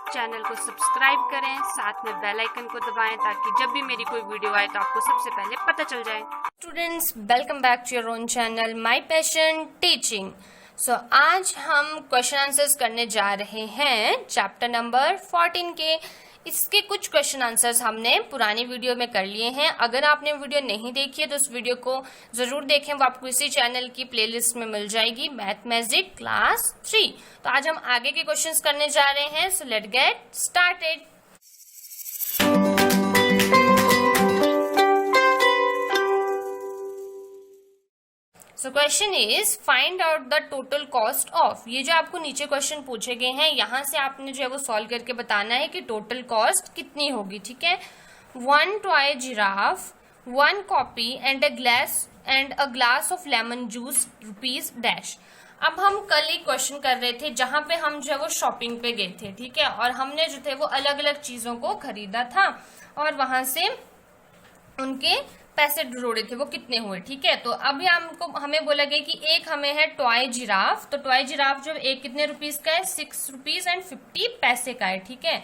Channel को subscribe करें, साथ में बेल आइकन को दबाएं ताकि जब भी मेरी कोई वीडियो आए तो आपको सबसे पहले पता चल जाए। Students, welcome back to your own channel my passion teaching. So आज हम क्वेश्चन आंसर्स करने जा रहे हैं चैप्टर नंबर 14 के। इसके कुछ क्वेश्चन आंसर्स हमने पुरानी वीडियो में कर लिए हैं। अगर आपने वीडियो नहीं देखी है तो उस वीडियो को जरूर देखें, वो आपको इसी चैनल की प्लेलिस्ट में मिल जाएगी, मैथ मैजिक क्लास 3। तो आज हम आगे के क्वेश्चंस करने जा रहे हैं। So let get started. So question is find out the total cost of. ये जो आपको नीचे क्वेश्चन पूछे गए हैं, यहाँ से आपने जो है वो सॉल्व करके बताना है कि टोटल कॉस्ट कितनी होगी। ठीक है, 1 toy giraffe, 1 copy and a glass of lemon juice rupees dash. अब हम कल एक क्वेश्चन कर रहे थे जहां पे हम जो है वो शॉपिंग पे गए थे, ठीक है, और हमने जो थे वो अलग अलग चीजों को खरीदा था और वहां से उनके पैसे जोड़े थे, वो कितने हुए। ठीक है, तो अभी हमें बोला गया कि एक हमें है टॉय जिराफ। तो टॉय जिराफ जो एक कितने रुपीज का है, 6 रुपीज एंड 50 पैसे का है। ठीक है,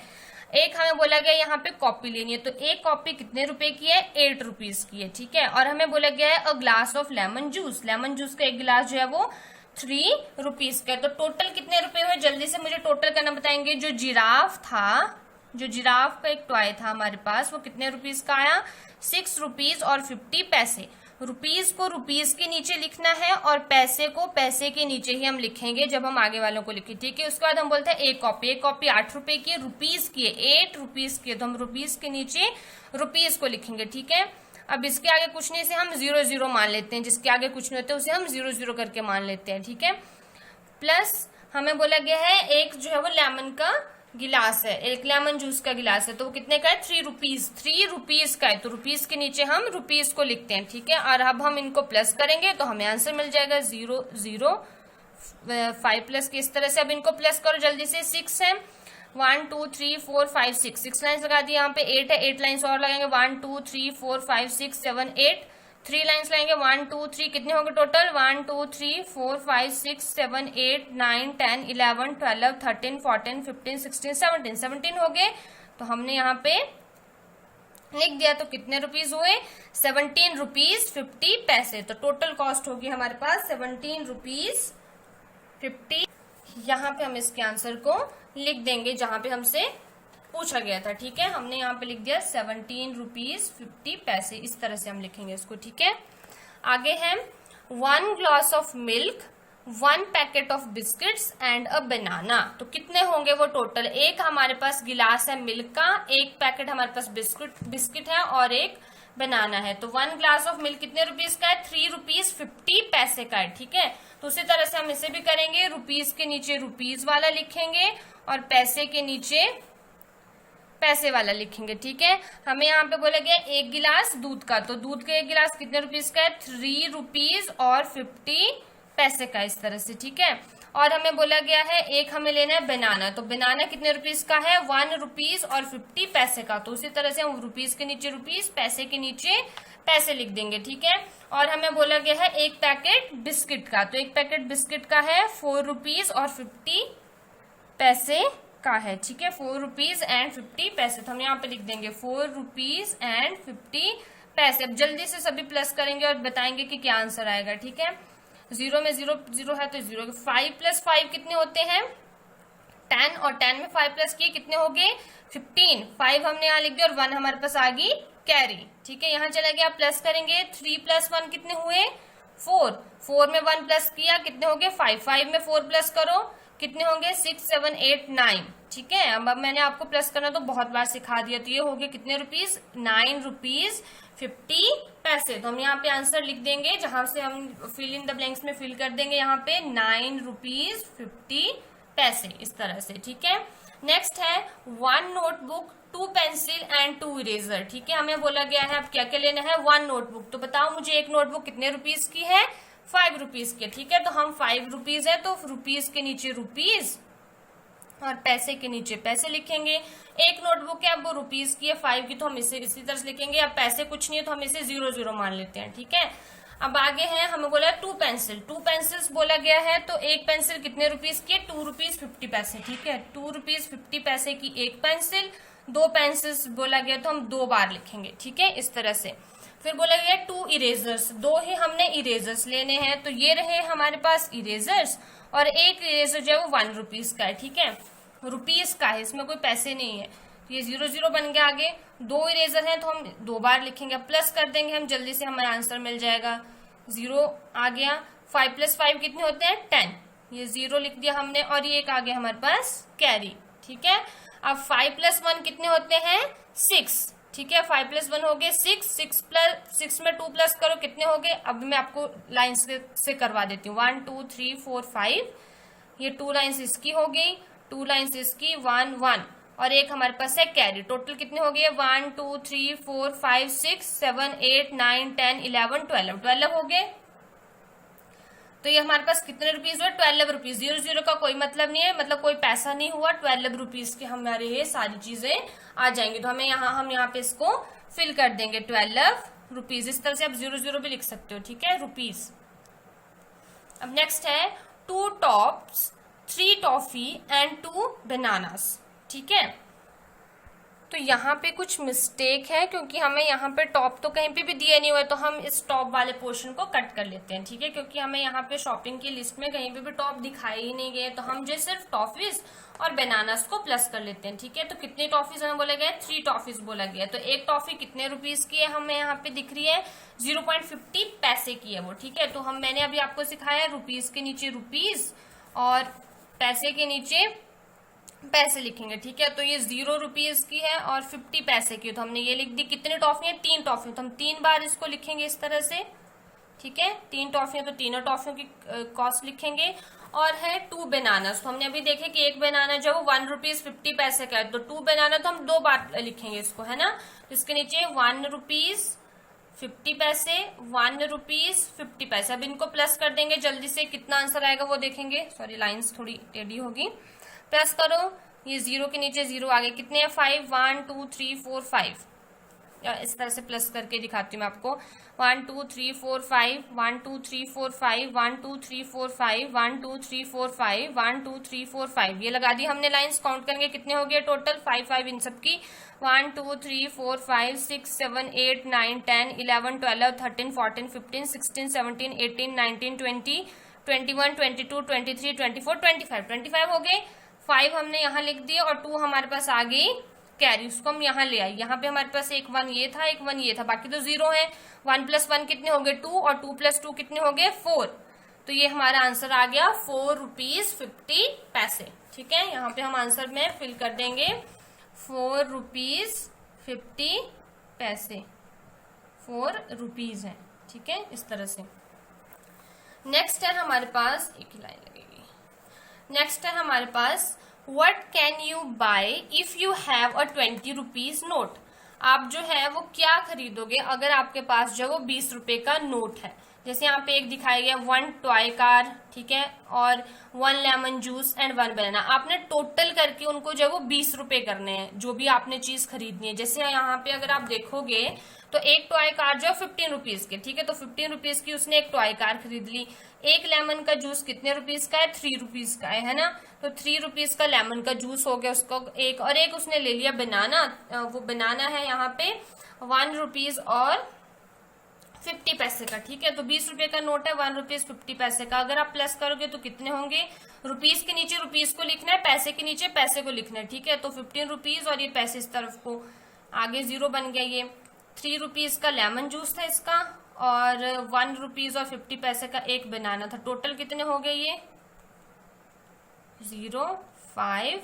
एक हमें बोला गया यहाँ पे कॉपी लेनी है, तो एक कॉपी कितने रुपए की है, 8 रुपीज की है। ठीक है, और हमें बोला गया है a glass of lemon juice. Lemon juice का एक गिलास जो है वो 3 रुपीज का है। तो टोटल कितने रुपए हुए, जल्दी से मुझे टोटल करना बताएंगे। जो जिराफ था, जो जिराफ का एक टॉय था हमारे पास, वो कितने रुपीज का आया, 6 रुपीज और 50 पैसे। रुपीज को रुपीज के नीचे लिखना है और पैसे को पैसे के नीचे ही हम लिखेंगे जब हम आगे वालों को लिखें। ठीक है, उसके बाद हम बोलते हैं एक कॉपी 8 रुपए की है, रुपीज की है, 8 रुपीज की है, तो हम रुपीज के नीचे रुपीज को लिखेंगे। ठीक है, अब इसके आगे कुछ नहीं, से हम 0 मान लेते हैं, जिसके आगे कुछ नहीं होता उसे हम 0 करके मान लेते हैं। ठीक है, प्लस हमें बोला गया है एक जो है वो लेमन का गिलास है, एक लेमन जूस का गिलास है, तो वो कितने का है, 3 रुपीज का है, तो रुपीज के नीचे हम रुपीज को लिखते हैं। ठीक है, और अब हम इनको प्लस करेंगे तो हमें आंसर मिल जाएगा 0 0 5 प्लस के। इस तरह से अब इनको प्लस करो जल्दी से। 6 है, 1 2 3 4 5 6 लाइन्स लगा दी। यहाँ पे 8 है, 8 लाइन्स और लगाएंगे, 1 2 3 4 5 6 7 8, 3 लाइन्स लगाएंगे, 1 2 3, कितने होंगे टोटल, 1 2 3 4 5 6 7 8 9 10 11 12 13 14 15 16 17 हो गए। तो हमने यहाँ पे लिख दिया, तो कितने रुपीज हुए, 17 रुपीज 50 पैसे। तो टोटल कॉस्ट होगी हमारे पास 17 रुपीज 50। यहाँ पे हम इसके आंसर को लिख देंगे जहां पे हमसे पूछा गया था। ठीक है, हमने यहाँ पे लिख दिया 17 रुपीज 50 पैसे, इस तरह से हम लिखेंगे इसको। ठीक है, आगे है 1 glass of milk, 1 packet of biscuits and a banana. तो कितने होंगे वो टोटल, एक हमारे पास गिलास है मिल्क का, एक पैकेट हमारे पास बिस्किट है और एक बनाना है। तो 1 ग्लास ऑफ मिल्क कितने रुपीज का है, 3 रुपीज 50 पैसे का है। ठीक है, तो उसी तरह से हम इसे भी करेंगे, रुपीज के नीचे रुपीज वाला लिखेंगे और पैसे के नीचे पैसे वाला लिखेंगे। ठीक है, हमें यहाँ पे बोला गया एक गिलास दूध का, तो दूध का एक गिलास कितने रुपीज का है, 3 रुपीज और 50 पैसे का, इस तरह से। ठीक है, और हमें बोला गया है एक हमें लेना है बनाना, तो बनाना कितने रुपीज का है, 1 रुपीज और 50 पैसे का। तो उसी तरह से हम रुपीज के नीचे रुपीज, पैसे के नीचे पैसे लिख देंगे। ठीक है, और हमें बोला गया है एक पैकेट बिस्किट का, तो एक पैकेट बिस्किट का है 4 रुपीज और 50 पैसे का है। ठीक है, 4 रुपीज एंड 50 पैसे, तो हम यहाँ पे लिख देंगे 4 रुपीज एंड 50 पैसे। अब जल्दी से सभी प्लस करेंगे और बताएंगे कि क्या आंसर आएगा। ठीक है, 0 में 0 है तो 0, 5 + 5 कितने होते हैं, 10, और 10 में 5 प्लस किए कितने हो गए, 15। 5 हमने यहाँ लिख दिया और 1 हमारे पास आ गई कैरी। ठीक है, यहाँ चला गया, प्लस करेंगे, 3 + 1 कितने हुए, 4। 4 में 1 प्लस किया कितने हो गए, 5। 5 में 4 प्लस करो कितने होंगे, 6 7 8 9। ठीक है, अब मैंने आपको प्लस करना तो बहुत बार सिखा दिया, तो ये हो गए कितने रुपीज, 9 रुपीज 50 पैसे। तो हम यहाँ पे आंसर लिख देंगे, जहां से हम फिल इन द ब्लैंक्स में फिल कर देंगे यहाँ पे 9 रुपीज 50 पैसे, इस तरह से। ठीक है, नेक्स्ट है 1 नोटबुक, 2 पेंसिल एंड 2 इरेजर। ठीक है, हमें बोला गया है अब क्या क्या लेना है, 1 नोटबुक। तो बताओ मुझे एक नोटबुक कितने रुपीज की है, 5 रुपीज की। ठीक है, तो हम 5 रुपीज है तो रुपीज के नीचे रुपीज और पैसे के नीचे पैसे लिखेंगे। एक नोटबुक है, अब वो रुपीज की है, 5 की, तो हम इसे इसी तरह से लिखेंगे। अब पैसे कुछ नहीं है तो हम इसे 0 मान लेते हैं। ठीक है, अब आगे है, हमें बोला 2 पेंसिल, 2 पेंसिल्स बोला गया है, तो एक पेंसिल कितने रुपीस की है, 2 रुपीज 50 पैसे, ठीक है, 2 रुपीज 50 पैसे की एक पेंसिल। 2 पेंसिल्स बोला गया तो हम 2 बार लिखेंगे, ठीक है, इस तरह से। फिर बोला गया 2 इरेजर्स, 2 ही हमने इरेजर्स लेने हैं, तो ये रहे हमारे पास इरेजर्स, और एक इरेजर जो है वो 1 रुपीज का है, ठीक है, रुपीज का है, इसमें कोई पैसे नहीं है। ये 0 0 बन गया। आगे 2 इरेजर हैं तो हम 2 बार लिखेंगे, प्लस कर देंगे हम, जल्दी से हमें आंसर मिल जाएगा। 0 आ गया। 5 + 5 कितने होते हैं, 10, ये 0 लिख दिया हमने, और ये एक आ गया हमारे पास कैरी, ठीक है। अब 5 + 1 कितने होते हैं, 6, ठीक है, 5 + 1 हो गए 6, 6 में 2 प्लस करो कितने हो गए। अब मैं आपको लाइन्स से करवा देती हूँ, 1 2 3 4 5, ये 2 लाइन्स इसकी हो गई, 2 लाइन्स इसकी, 1 1, और एक हमारे पास है कैरी। टोटल कितने हो गए, 1 2 3 4 5 6 7 8 9 10 11 12 हो गए। तो ये हमारे पास कितने रुपीज हुए, 12 रुपीज। 0 0 का कोई मतलब नहीं है, मतलब कोई पैसा नहीं हुआ, 12 रुपीज के हमारे ये सारी चीजें आ जाएंगी। तो हम यहाँ पे इसको फिल कर देंगे 12 रुपीज। इस तरह से आप 0 0 भी लिख सकते हो, ठीक है, रुपीज। अब नेक्स्ट है 2 टॉप्स 3 टॉफी एंड 2 बनानास, ठीक है। तो यहाँ पे कुछ मिस्टेक है, क्योंकि हमें यहाँ पे टॉप तो कहीं पे भी दिए नहीं हुए, तो हम इस टॉप वाले पोर्शन को कट कर लेते हैं, ठीक है, क्योंकि हमें यहाँ पे शॉपिंग की लिस्ट में कहीं पे भी टॉप दिखाई ही नहीं गए, तो हम जो सिर्फ टॉफीज और बनानास को प्लस कर लेते हैं, ठीक है। तो कितनी टॉफीज हमें बोला गया है, 3 टॉफीज बोला गया है। तो एक टॉफी कितने रुपीज की है, हमें यहाँ पे दिख रही है 0.50 पैसे की है वो, ठीक है। तो मैंने अभी आपको सिखाया रुपीज के नीचे रुपीज और पैसे के नीचे पैसे लिखेंगे, ठीक है। तो ये 0 रुपीज की है और 50 पैसे की है, तो हमने ये लिख दी। कितनी टॉफी है, 3 टॉफी, तो हम 3 बार इसको लिखेंगे इस तरह से, ठीक है। 3 टॉफियां, तो तीनों टॉफियों की कॉस्ट लिखेंगे। और है 2 बनानास, तो हमने अभी देखे कि एक बनाना जो है 1 रुपीज 50 पैसे का है, तो 2 बनाना तो हम 2 बार लिखेंगे इसको, है ना। तो इसके नीचे 1 रुपीज 50 पैसे, 1 रुपीज 50 पैसे। अब इनको प्लस कर देंगे, जल्दी से कितना आंसर आएगा वो देखेंगे। सॉरी, लाइन्स थोड़ी टेढ़ी होगी। प्लस करो, ये 0 के नीचे 0 आ गए, कितने हैं 5, 1 2 3 4 5, इस तरह से प्लस करके दिखाती हूँ मैं आपको। 1 2 3 4 5, 1 2 3 4 5, 1 2 3 4 5, 1 2 3 4 5, 1 2 3 4 5, ये लगा दी हमने लाइंस। काउंट करेंगे कितने हो गए टोटल, 5 5 इन सबकी। 1 2 3 4 5 6 7 8 9 10 11 12 13 14 15 16 17 18 19 20 21 22 23 24 25 हो गए। 5 हमने यहाँ लिख दिए और 2 हमारे पास आ गई कैरी, उसको हम यहाँ ले आए। यहाँ पे हमारे पास एक 1 ये था, एक 1 ये था, बाकी तो 0 है। 1 + 1 कितने हो गए 2, और 2 + 2 कितने हो गए 4। तो ये हमारा आंसर आ गया 4 रुपीज 50 पैसे, ठीक है। यहाँ पे हम आंसर में फिल कर देंगे 4 रुपीज 50 पैसे, 4 रुपीज है, ठीक है, इस तरह से। नेक्स्ट है हमारे पास, एक ही लाइन लगेगी। नेक्स्ट है हमारे पास What can you buy if you have a 20 rupees note. आप जो है वो क्या खरीदोगे अगर आपके पास जो वो 20 रुपए का नोट है। जैसे यहाँ पे एक दिखाया गया 1 टॉय कार, ठीक है, और 1 लेमन जूस एंड 1 बनाना। आपने टोटल करके उनको जो वो 20 रुपए करने हैं, जो भी आपने चीज खरीदनी है। जैसे यहाँ पे अगर आप देखोगे तो एक टॉय कार जो है 15 रुपीज के, ठीक है, तो 15 रुपीज की उसने एक टॉय कार खरीद ली। एक लेमन का जूस कितने रुपीज का है, 3 रुपीज का है ना। तो 3 रुपीज का लेमन का जूस हो गया उसको एक, और एक उसने ले लिया बनाना, वो बनाना है यहाँ पे 1 रुपीज और 50 पैसे का, ठीक है। तो 20 रुपए का नोट है, 1 रुपीज 50 पैसे का। अगर आप प्लस करोगे तो कितने होंगे, रुपीज के नीचे रुपीज को लिखना है, पैसे के नीचे पैसे को लिखना है, ठीक है। तो 15 रुपीज और ये पैसे इस तरफ को आगे 0 बन गया। ये 3 रुपीज का लेमन जूस था इसका, और 1 रुपीज और 50 पैसे का एक बनाना था। टोटल कितने हो गए ये 0 5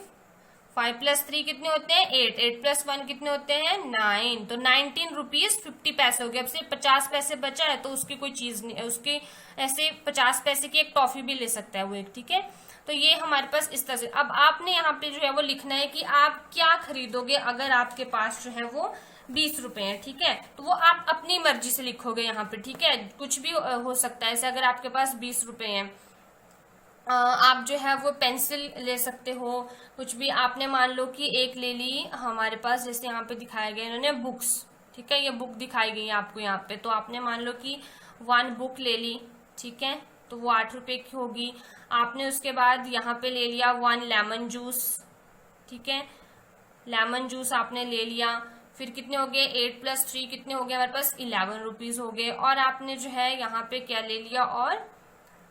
5 + 3 कितने होते हैं 8, 8 + 1 कितने होते हैं 9, तो 19 रुपीज 50 पैसे हो गए। अब सिर्फ 50 पैसे बचा है तो उसकी कोई चीज नहीं, उसके ऐसे 50 पैसे की एक टॉफी भी ले सकता है वो एक, ठीक है। तो ये हमारे पास इस तरह से। अब आपने यहाँ पे जो है वो लिखना है कि आप क्या खरीदोगे अगर आपके पास जो है वो 20 रुपए है, ठीक है। तो वो आप अपनी मर्जी से लिखोगे यहाँ पे, ठीक है, कुछ भी हो सकता है। ऐसे अगर आपके पास 20 रुपए हैं, आप जो है वो पेंसिल ले सकते हो, कुछ भी। आपने मान लो कि एक ले ली हमारे पास, जैसे यहाँ पे दिखाया गया इन्होंने बुक्स, ठीक है, ये बुक दिखाई गई है आपको यहाँ पे, तो आपने मान लो कि 1 बुक ले ली, ठीक है, तो वो 8 रुपए की होगी। आपने उसके बाद यहाँ पे ले लिया 1 लेमन जूस, ठीक है, लेमन जूस आपने ले लिया। फिर कितने हो गए, 8 + 3 कितने हो गए हमारे पास, 11 रुपीज हो गए। और आपने जो है यहाँ पे क्या ले लिया,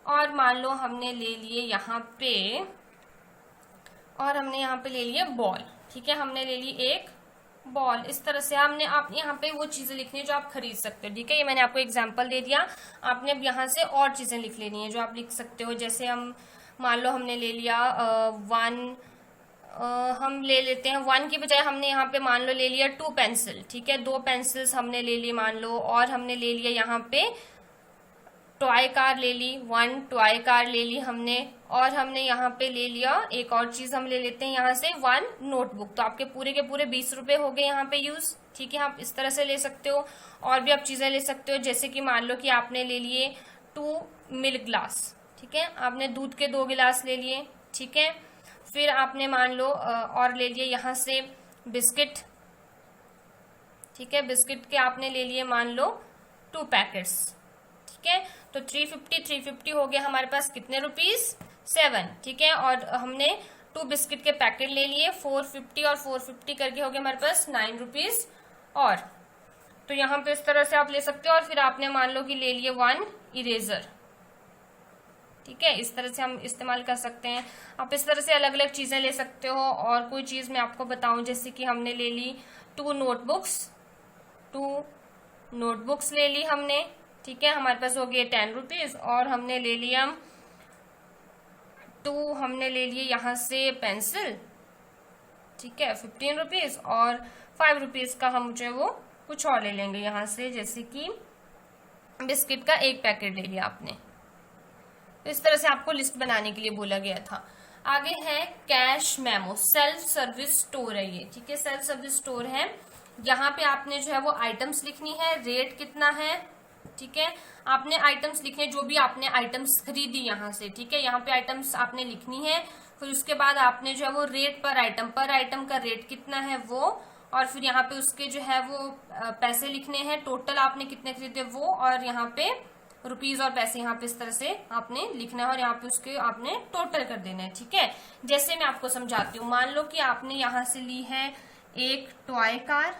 और मान लो हमने ले लिए यहाँ पे, और हमने यहाँ पे ले लिए बॉल, ठीक है, हमने ले ली एक बॉल। इस तरह से हमने आप यहाँ पे वो चीजें लिखनी है जो आप खरीद सकते हो, ठीक है। ये मैंने आपको एग्जांपल दे दिया, आपने अब यहाँ से और चीजें लिख लेनी है जो आप लिख सकते हो। जैसे हम मान लो हमने ले लिया 1, हम ले लेते हैं 1 की बजाय हमने यहाँ पे मान लो ले लिया 2 पेंसिल, ठीक है, 2 पेंसिल्स हमने ले ली मान लो। और हमने ले लिया यहाँ पे टॉय कार ले ली, 1 टॉय कार ले ली हमने। और हमने यहाँ पे ले लिया एक और चीज हम ले लेते हैं यहाँ से 1 नोटबुक। तो आपके पूरे के पूरे 20 रुपए हो गए यहाँ पे यूज, ठीक है। आप इस तरह से ले सकते हो। और भी आप चीजें ले सकते हो, जैसे कि मान लो कि आपने ले लिए 2 मिल्क ग्लास, ठीक है, आपने दूध के 2 गिलास ले लिए, ठीक है। फिर आपने मान लो और ले लिए यहाँ से बिस्किट, ठीक है, बिस्किट के आपने ले लिए मान लो 2 पैकेट्स, ठीक है। तो 350 हो गया हमारे पास कितने रुपीस, 7, ठीक है। और हमने 2 बिस्किट के पैकेट ले लिए, 450 और 450 करके हो गए हमारे पास 9 रुपीज। और तो यहाँ पे इस तरह से आप ले सकते हो। और फिर आपने मान लो कि ले लिए 1 इरेजर, ठीक है, इस तरह से हम इस्तेमाल कर सकते हैं। आप इस तरह से अलग अलग चीजें ले सकते हो। और कोई चीज मैं आपको बताऊं, जैसे कि हमने ले ली 2 नोटबुक्स ले ली हमने, ठीक है, हमारे पास हो गए 10 रुपीज। और हमने ले लिया 2, हमने ले लिए यहाँ से पेंसिल, ठीक है, 15 रुपीज। और 5 रुपीज का हम जो है वो कुछ और ले लेंगे यहाँ से, जैसे कि बिस्किट का 1 पैकेट ले लिया आपने। तो इस तरह से आपको लिस्ट बनाने के लिए बोला गया था। आगे है cash memo, self service store है ये, ठीक है, सेल्फ सर्विस स्टोर है। यहाँ पे आपने जो है वो आइटम्स लिखनी है, रेट कितना है, ठीक है, आपने आइटम्स लिखने जो भी आपने आइटम्स खरीदी यहाँ से, ठीक है, यहाँ पे आइटम्स आपने लिखनी है। फिर उसके बाद आपने जो है वो रेट पर आइटम का रेट कितना है वो, और फिर यहाँ पे उसके जो है वो पैसे लिखने हैं, टोटल आपने कितने खरीदे वो, और यहाँ पे रुपीज और पैसे यहाँ पे इस तरह से आपने लिखना है। और यहाँ पे उसके आपने टोटल कर देना है, ठीक है। जैसे मैं आपको समझाती हूँ, मान लो कि आपने यहाँ से ली है एक टॉय कार,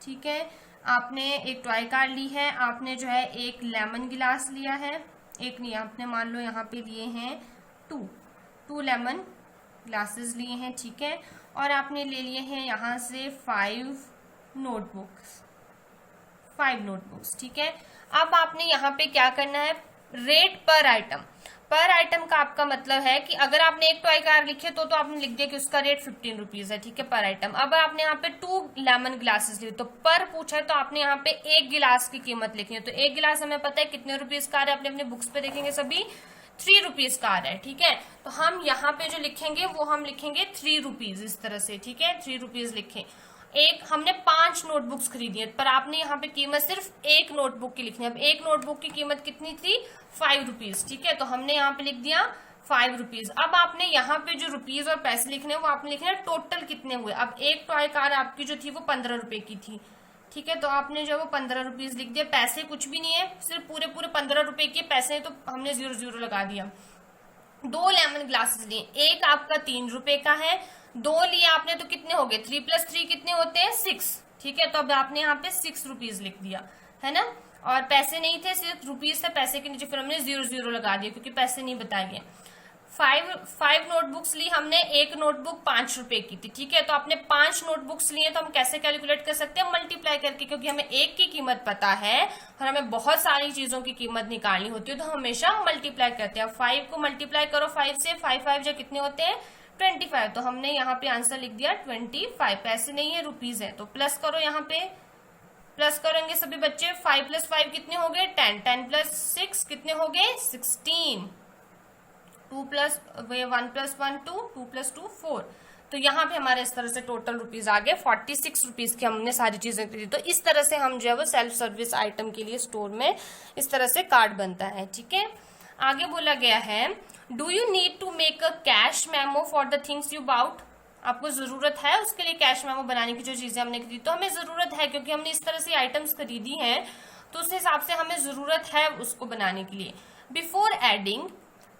ठीक है, आपने एक टॉय कार ली है, आपने जो है एक लेमन गिलास लिया है, एक नहीं, आपने मान लो यहाँ पे लिए हैं 2 लेमन ग्लासेस लिए हैं, ठीक है। और आपने ले लिए हैं यहाँ से 5 नोटबुक्स, ठीक है। अब आपने यहाँ पे क्या करना है, रेट पर आइटम का आपका मतलब है कि अगर आपने एक टॉय कार लिखे तो आपने लिख दिया कि उसका रेट 15 रुपीज है, ठीक है, पर आइटम। अब आपने यहाँ पे 2 लेमन ग्लासेस लिए, तो पर पूछा है तो आपने यहाँ पे 1 गिलास की कीमत लिखनी है। तो 1 गिलास हमें पता है कितने रुपीज का आ रहा है, अपने बुक्स पे देखेंगे सभी 3 रुपीज का आ रहा है, ठीक है। तो हम यहाँ पे जो लिखेंगे वो हम लिखेंगे 3 रुपीज, इस तरह से, ठीक है, 3 रुपीज लिखें। एक हमने 5 नोटबुक्स खरीदी है, पर आपने यहाँ पे कीमत सिर्फ 1 नोटबुक की लिखनी है। अब 1 नोटबुक की कीमत कितनी थी, 5 रुपीज, ठीक है, तो हमने यहाँ पे लिख दिया 5 रुपीज। अब आपने यहाँ पे जो रुपीज और पैसे लिखने हैं वो आपने लिखना है टोटल कितने हुए। अब एक टॉय कार आपकी जो थी वो 15 रुपए की थी, ठीक है, तो आपने जो वो 15 रुपीज लिख दिया। पैसे कुछ भी नहीं है, सिर्फ पूरे 15 रुपए के पैसे, तो हमने 0 लगा दिया। 2 लेमन ग्लासेस लिए, एक आपका 3 रुपए का है, 2 लिए आपने तो कितने हो गए, 3 + 3 कितने होते हैं, 6, ठीक है। तो अब आपने यहाँ पे 6 रुपीज लिख दिया, है ना। और पैसे नहीं थे, सिर्फ रुपीज थे, पैसे के नीचे फिर हमने 0 लगा दिया क्योंकि पैसे नहीं बताए गए। 5 नोटबुक्स ली हमने, एक नोटबुक 5 रुपए की थी, ठीक है। तो आपने 5 नोटबुक्स लिए, तो हम कैसे कैलकुलेट कर सकते हैं, मल्टीप्लाई करके, क्योंकि हमें एक की कीमत पता है और हमें बहुत सारी चीजों की कीमत निकालनी होती है, तो हमेशा मल्टीप्लाई करते हैं। 5 को मल्टीप्लाई करो 5 से, 5 जो कितने होते हैं 25, तो हमने यहाँ पे आंसर लिख दिया 25। पैसे नहीं है, रुपीज है, तो प्लस करो, यहाँ पे प्लस करेंगे सभी बच्चे। 5 + 5 कितने हो गए 10, 10 + 6 कितने हो गए 16, 1 + 1 2, 2 + 2 4। तो यहाँ पे हमारे इस तरह से टोटल रुपीज आ गए 46 रुपीज की, हमने सारी चीजें खरीदी। तो इस तरह से हम जो है वो सेल्फ सर्विस आइटम के लिए स्टोर में इस तरह से कार्ड बनता है, ठीक है। आगे बोला गया है, do you need to make a cash memo for the things you bought. आपको जरूरत है उसके लिए कैश मेमो बनाने की, जो चीजें हमने खरीदी, तो हमें जरूरत है क्योंकि हमने इस तरह से आइटम्स खरीदी हैं, तो उस हिसाब से हमें जरूरत है उसको बनाने के लिए। Before adding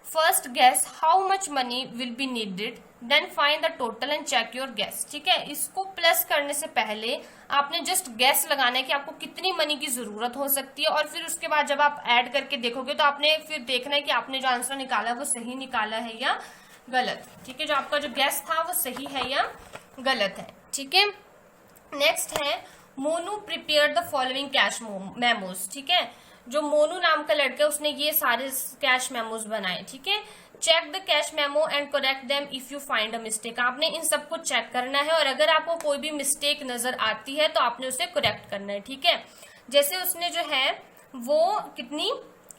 first guess how much money will be needed, then find the total and check your guess. ठीक है, इसको प्लस करने से पहले आपने जस्ट गेस लगाना है कि आपको कितनी मनी की जरूरत हो सकती है, और फिर उसके बाद जब आप ऐड करके देखोगे तो आपने फिर देखना है कि आपने जो आंसर निकाला वो सही निकाला है या गलत। ठीक है, जो आपका जो गेस था वो सही है या गलत है। ठीक है, नेक्स्ट है Monu prepare the following cash memos. ठीक है, जो मोनू नाम का लड़का है उसने ये सारे कैश मेमोज बनाए। ठीक है, check the cash memo and correct them if you find a mistake. आपने इन सबको चेक करना है और अगर आपको कोई भी मिस्टेक नजर आती है तो आपने उसे करेक्ट करना है। ठीक है, जैसे उसने जो है वो कितनी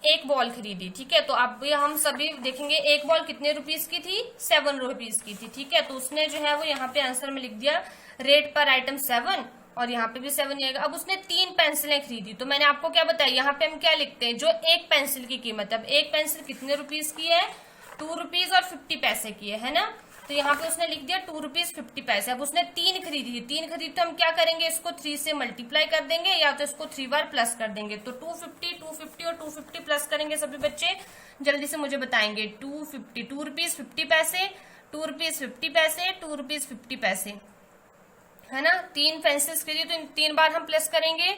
एक बॉल खरीदी। ठीक है, तो अब हम सभी देखेंगे एक बॉल कितने रुपीज की थी, 7 रुपीज की थी। ठीक है, तो उसने जो है वो यहाँ पे आंसर में लिख दिया रेट पर आइटम 7 और यहाँ पे भी 7 आएगा। अब उसने 3 पेंसिलें खरीदी, तो मैंने आपको क्या बताया, यहाँ पे हम क्या लिखते हैं, जो एक पेंसिल की कीमत। अब एक पेंसिल कितने रुपीज की है, 2 रुपीज और 50 पैसे की है ना। तो यहाँ पे उसने लिख दिया 2 रुपीज 50 पैसे। अब उसने 3 खरीदी थी, 3 खरीदी तो हम क्या करेंगे, इसको 3 से मल्टीप्लाई कर देंगे या तो इसको 3 बार प्लस कर देंगे। तो 250 250 और 250 प्लस करेंगे। सभी बच्चे जल्दी से मुझे बताएंगे। 250 2 रुपीज 50 पैसे, 2 रुपीज 50 पैसे, 2 रुपीज 50 पैसे, है ना। 3 पेंसिल्स खरीदी तो इन 3 बार हम प्लस करेंगे।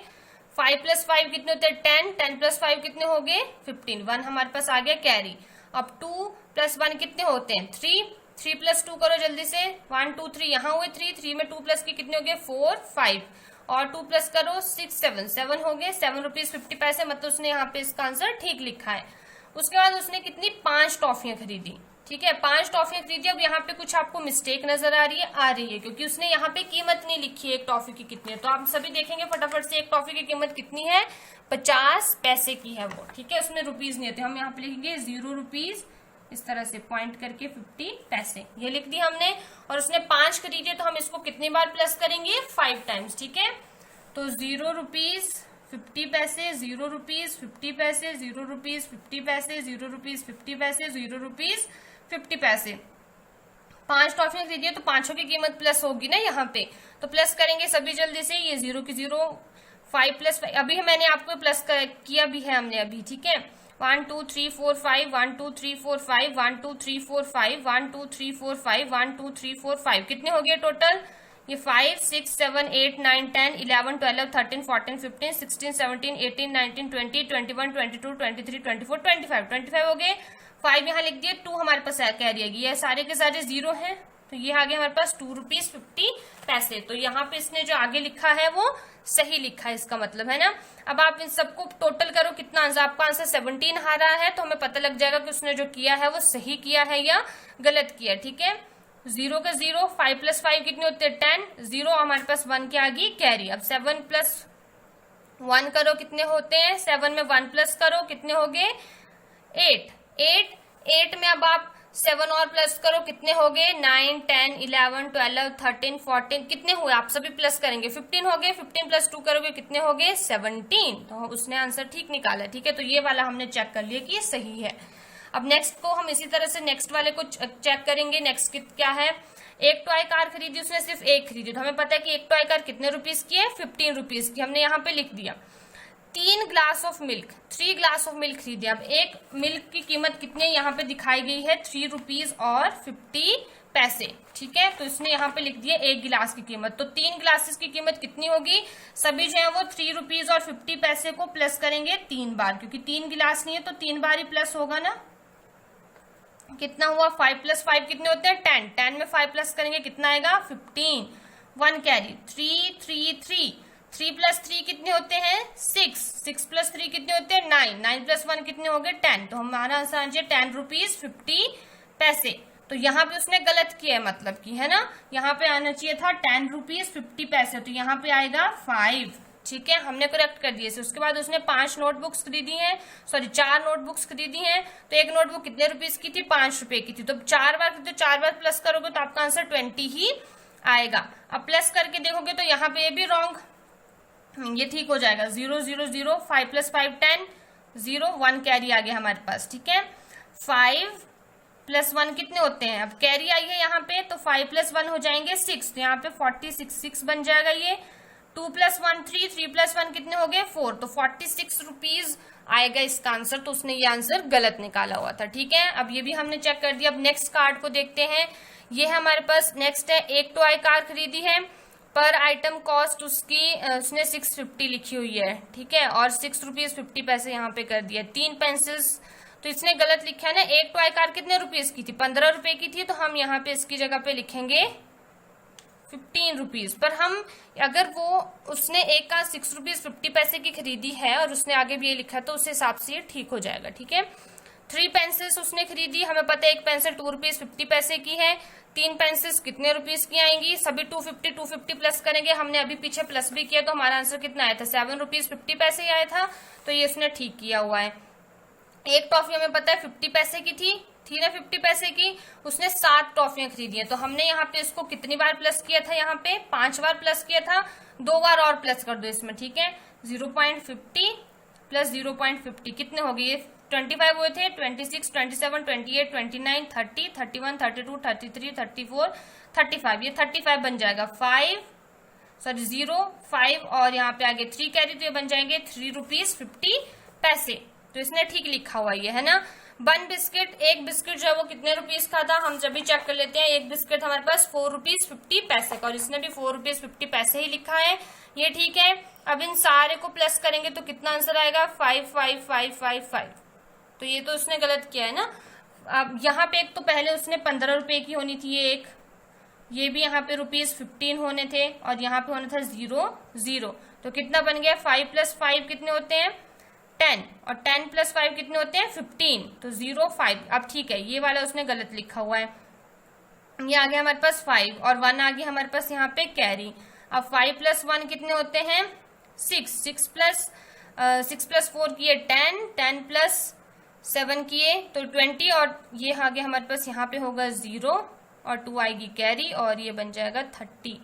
5 + 5 कितने होते हैं, 10, 10 + 5 कितने हो गए, 15, 1 हमारे पास आ गया कैरी। अब 2 + 1 कितने होते हैं, 3, 3 + 2 करो जल्दी से, 1 2 3, यहाँ हुए 3, 3 में 2 प्लस के कितने हो गए, 4 5 और 2 प्लस करो 6 7, 7 हो गए, 7 रुपीज 50 पैसे। मतलब उसने यहाँ पे इसका आंसर ठीक लिखा है। उसके बाद उसने कितनी 5 टॉफियां खरीदी। ठीक है, 5 टॉफियां खरीदी। अब यहाँ पे कुछ आपको मिस्टेक नजर आ रही है, क्योंकि उसने यहाँ पे कीमत नहीं लिखी है एक टॉफी की कितनी है। तो आप सभी देखेंगे फटाफट से, एक टॉफी की कीमत कितनी है, 50 पैसे की है वो। ठीक है, उसमें रुपीज नहीं होते, हम यहाँ पे लिखेंगे 0 रुपीज, इस तरह से पॉइंट करके 50 पैसे ये लिख दी हमने। और उसने 5 खरीदे तो हम इसको कितनी बार प्लस करेंगे, 5 टाइम्स। ठीक है, तो 0 रुपीज 50 पैसे, 0 रुपीज 50 पैसे, 0 रुपीज 50 पैसे, 0 रुपीज 50 पैसे, 0 रुपीज 50 पैसे। 5 टॉफियां खरीदिए तो 5 की कीमत प्लस होगी ना यहाँ पे, तो प्लस करेंगे सभी जल्दी से। ये 0 की 0, 5 + 5 अभी मैंने आपको प्लस किया भी है हमने अभी। ठीक है, 1 2 3 4 5, 1 2 3 4 5, 1 2 3 4 5, 1 2 3 4 5, 1 2 3 4 5 कितने हो गए टोटल, ये 5 6 7 8 9 10 11 12 13 14 15 16 17 18 19 20 21 22 23 24 25 हो गए। 5 यहाँ लिख दिए, 2 हमारे पास कैरी आएगी, ये सारे के सारे 0 हैं, तो ये आ गया हमारे पास 2 रुपीज 50 पैसे। तो यहाँ पे इसने जो आगे लिखा है वो सही लिखा है, इसका मतलब है ना। अब आप इन सबको टोटल करो, कितना आंसर, आपका आंसर 17 आ रहा है, तो हमें पता लग जाएगा कि उसने जो किया है वो सही किया है या गलत किया। ठीक है, 0 का 0, 5 + 5 कितने होते हैं, 10, 0 हमारे पास 1 के आगे कैरी। अब 7 + 1 करो कितने होते हैं, 7 में 1 प्लस करो कितने हो गए, 8 8 में अब आप 7 और प्लस करो कितने हो गए, 9 10 11 12 13 14 कितने हुए, आप सभी प्लस करेंगे, 15 हो गए। 15 + 2 करोगे कितने हो गए, 17। तो उसने आंसर ठीक निकाला। ठीक है, तो ये वाला हमने चेक कर लिया कि ये सही है। अब नेक्स्ट को हम इसी तरह से नेक्स्ट वाले को चेक करेंगे। नेक्स्ट क्या है, एक टॉय कार खरीदी, उसने सिर्फ एक खरीदी, तो हमें पता है कि एक टॉय कार कितने रुपीज की है, 15 रुपीज की, हमने यहाँ पे लिख दिया। 3 glass of milk, 3 glass of milk खरीदी। अब एक मिल्क की कीमत कितनी यहाँ पे दिखाई गई है, 3 रुपीज और 50 पैसे। ठीक है, तो इसने यहाँ पे लिख दिया एक गिलास की कीमत, तो 3 ग्लासेस की कीमत कितनी होगी, सभी जो है वो 3 रुपीज और 50 पैसे को प्लस करेंगे 3 बार, क्योंकि 3 गिलास नहीं है तो 3 बार ही प्लस होगा ना। कितना हुआ, 5 + 5 कितने होते हैं, 10, 10 में 5 प्लस करेंगे कितना आएगा, 15, 1 कैरी, 3 3 3, 3 + 3 कितने होते हैं, 6, 6 + 3 कितने होते हैं, 9, 9 + 1 कितने हो गए, 10। तो हमारा आंसर आ जाए 10 रुपीज 50 पैसे। तो यहाँ पे उसने गलत किया है, मतलब की है ना, यहाँ पे आना चाहिए था 10 रुपीज 50 पैसे, तो यहाँ पे आएगा 5। ठीक है, हमने करेक्ट कर दिए। उसके बाद उसने 5 नोटबुक्स खरीदी हैं, 4 नोटबुक्स खरीदी हैं। तो एक नोटबुक कितने रुपीज की थी, 5 रुपए की थी, तो 4 बार खरीदो, 4 बार प्लस करोगे तो आपका आंसर 20 ही आएगा। अब प्लस करके देखोगे तो यहाँ पे ये भी रॉन्ग, ये ठीक हो जाएगा, 0 0 0, 5 + 5 10, 0 1 कैरी आ गया हमारे पास। ठीक है, 5 + 1 कितने होते हैं, अब कैरी आई है यहाँ पे, तो 5 + 1 हो जाएंगे 6, तो यहाँ पे 46 6 बन जाएगा ये। 2 + 1 3, 3 + 1 कितने हो गए 4, तो 46 रुपीज आएगा इसका आंसर। तो उसने ये आंसर गलत निकाला हुआ था। ठीक है, अब ये भी हमने चेक कर दिया। अब नेक्स्ट कार्ड को देखते हैं। ये हमारे पास नेक्स्ट है, एक टॉय कार खरीदी है, पर आइटम कॉस्ट उसने 650 लिखी हुई है। ठीक है, और 6 रुपीज 50 पैसे यहाँ पे कर दिया। 3 पेंसिल्स, तो इसने गलत लिखा है ना। एक टॉय कार कितने रुपीज की थी, 15 रुपए की थी, तो हम यहाँ पे इसकी जगह पे लिखेंगे 15 रुपीज। पर हम अगर वो उसने एक का 6 रुपीज 50 पैसे की खरीदी है और उसने आगे भी ये लिखा तो उस हिसाब से ये ठीक हो जाएगा। ठीक है, 3 पेंसिल्स उसने खरीदी, हमें पता है एक पेंसिल 2 रुपीज 50 पैसे की है। 3 पेंसिल्स कितने रुपीज की आएंगी, सभी 250 प्लस करेंगे। हमने अभी पीछे प्लस भी किया तो हमारा आंसर कितना आया था, 7 रुपीज 50 पैसे ही आया था। तो ये उसने ठीक किया हुआ है। एक टॉफी हमें पता है 50 पैसे की थी ना, 50 पैसे की। उसने 7 टॉफियां खरीदी हैं, तो हमने यहाँ पे इसको कितनी बार प्लस किया था, यहाँ पे 5 बार प्लस किया था। 2 बार और प्लस कर दो इसमें। ठीक है, 0.50 प्लस 0.50 कितने हो गए, 25 हुए थे, 26, 27, 28, 29, 30, 31, 32, 33, 34, 35, ये 35 बन जाएगा। 0, 5 और यहाँ पे आगे 3 कैरी, तो ये बन जाएंगे 3 रुपीज 50 पैसे। तो इसने ठीक लिखा हुआ ये है ना। 1 बिस्किट, एक बिस्किट जो है वो कितने रुपीज का था, हम जब भी चेक कर लेते हैं। एक बिस्किट हमारे पास 4 रुपीज 50 पैसे का, और इसने भी 4 रुपीज 50 पैसे ही लिखा है, ये ठीक है। अब इन सारे को प्लस करेंगे तो कितना आंसर आएगा, 55555। तो ये तो उसने गलत किया है ना। अब यहाँ पे एक तो पहले उसने 15 रुपए की होनी थी ये एक, ये भी यहाँ पे ₹15 होने थे, और यहाँ पे होना था 0, तो कितना बन गया, 5 + 5 कितने होते हैं 10, और 10 + 5 कितने होते हैं 15, तो 0, 5। अब ठीक है, ये वाला उसने गलत लिखा हुआ है। ये आ गया हमारे पास 5 और 1 आ गया हमारे पास यहाँ पे कैरी। अब 5 + 1 कितने होते हैं 6, 6 + 4 किए 10, 10 + 7 किए तो 20, और ये आ गया हमारे पास यहाँ पे होगा 0 और 2 आएगी कैरी, और ये बन जाएगा 30।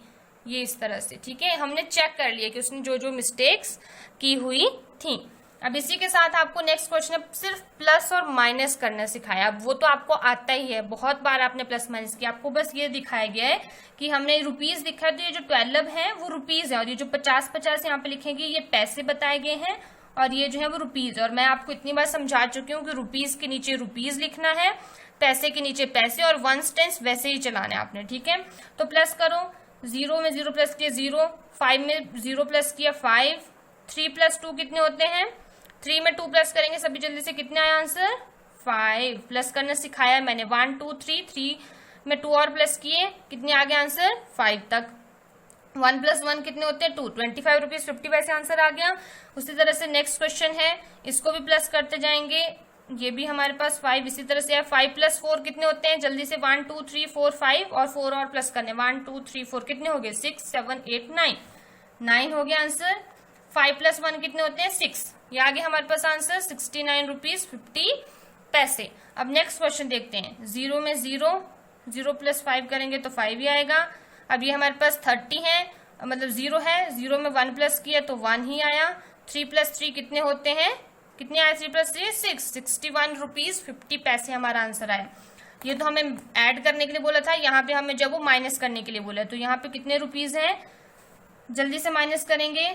ये इस तरह से। ठीक है, हमने चेक कर लिया कि उसने जो जो मिस्टेक्स की हुई थी। अब इसी के साथ आपको नेक्स्ट क्वेश्चन सिर्फ प्लस और माइनस करना सिखाया। अब वो तो आपको आता ही है, बहुत बार आपने प्लस माइनस किया। आपको बस ये दिखाया गया है कि हमने रुपीज लिखा है, तो ये जो 12 है वो रुपीज है, और ये जो 50 यहाँ पे लिखेंगे ये पैसे बताए गए हैं, और ये जो है वो रुपीज। और मैं आपको इतनी बार समझा चुकी हूँ कि रुपीज के नीचे रुपीज लिखना है, पैसे के नीचे पैसे, और 1 टेंस वैसे ही चलाना है आपने। ठीक है, तो प्लस करो, 0 में 0 प्लस किया 0, 5 में 0 प्लस किया 5, 3 + 2 कितने होते हैं, 3 में 2 प्लस करेंगे सभी जल्दी से, कितने आया आंसर 5। प्लस करना सिखाया मैंने, 1 2 3 में 2 और प्लस किए, कितने आ गया आंसर 5 तक। 1 + 1 कितने होते हैं 2, 25 रुपीज 50 पैसे आंसर आ गया। उसी तरह से नेक्स्ट क्वेश्चन है, इसको भी प्लस करते जाएंगे, ये भी हमारे पास 5 इसी तरह से है। 5 + 4 कितने होते हैं, जल्दी से 1 2 3 4 5, और 4 और प्लस करने, 1 2 3 4 कितने हो गए 6 7 8 9 हो गया आंसर। 5 + 1 कितने होते हैं 6, ये आ गया हमारे पास आंसर 69 रुपीज 50 पैसे। अब नेक्स्ट क्वेश्चन देखते हैं। 0 में 0 + 5 करेंगे तो 5 ही आएगा। अब ये हमारे पास 30 है, मतलब 0 है, 0 में 1 प्लस किया तो 1 ही आया। 3 + 3 कितने होते हैं, कितने आए 3 + 3 6, 61 रुपीज 50 पैसे हमारा आंसर आया। ये तो हमें ऐड करने के लिए बोला था, यहाँ पे हमें जब वो माइनस करने के लिए बोला, तो यहाँ पे कितने रुपीज हैं, जल्दी से माइनस करेंगे।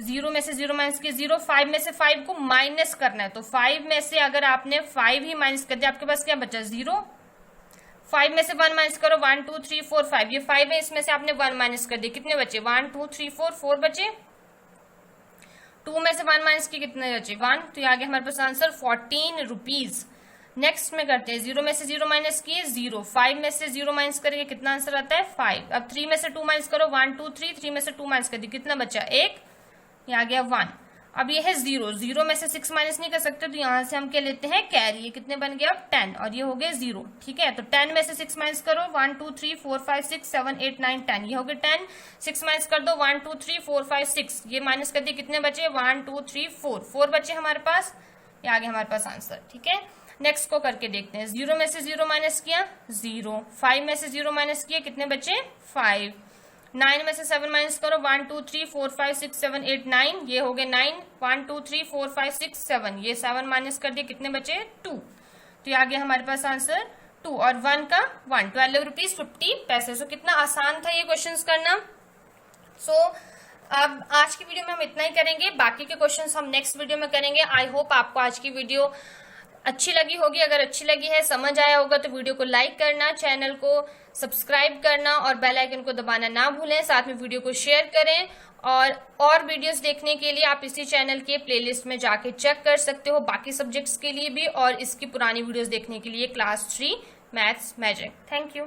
0 में से 0 माइनस किया 0, 5 में से 5 को माइनस करना है, तो 5 में से अगर आपने 5 ही माइनस कर दिया, आपके पास क्या बचा 0। 5 में से 1 माइनस करो, 1 2 3 4 5, ये 5 है, इसमें से आपने 1 माइनस कर दिया, कितने बचे 1 2 3 4 बचे। 2 में से 1 माइनस किए, कितने बचे 1, तो ये आ गया हमारे पास आंसर 14 रुपीज। नेक्स्ट में करते हैं, 0 में से 0 माइनस किए 0, 5 में से 0 माइनस करेंगे, कितना आंसर आता है 5। अब 3 में से 2 माइनस करो, 1 2 3 में से 2 माइनस कर दिया, कितना बचा 1, ये आ गया 1। अब ये है 0 में से 6 माइनस नहीं कर सकते, तो यहाँ से हम क्या लेते हैं कैरी, ये कितने बन गया अब 10, और ये हो गए 0। ठीक है, तो 10 में से 6 माइनस करो, 1 2 3 4 5 6 7 8 9 10, ये हो गए 10। 6 माइनस कर दो, 1 2 3 4 5 6, ये माइनस कर दिए, कितने बचे 1 2 3 4 बचे हमारे पास, ये आ गया हमारे पास आंसर। ठीक है, नेक्स्ट को करके देखते हैं। 0 में से 0 माइनस किया 0, 5 में से 0 माइनस किया, कितने बचे 5। 9 में से 7 माइनस करो, 1 2 3 4 5 6 7 8 9, ये हो गए 9। 1 2 3 4 5 6 7, ये 7 माइनस कर दिए, कितने बचे 2, तो ये आ गया हमारे पास आंसर 2, और 1 का 1, 12 रुपीज 50 पैसे। सो कितना आसान था ये क्वेश्चंस करना। सो अब आज की वीडियो में हम इतना ही करेंगे, बाकी के क्वेश्चंस हम नेक्स्ट वीडियो में करेंगे। आई होप आपको आज की वीडियो अच्छी लगी होगी। अगर अच्छी लगी है, समझ आया होगा तो वीडियो को लाइक करना, चैनल को सब्सक्राइब करना और बेल आइकन को दबाना ना भूलें। साथ में वीडियो को शेयर करें और वीडियोस देखने के लिए आप इसी चैनल के प्लेलिस्ट में जाके चेक कर सकते हो, बाकी सब्जेक्ट्स के लिए भी और इसकी पुरानी वीडियोस देखने के लिए class 3 maths magic. Thank you.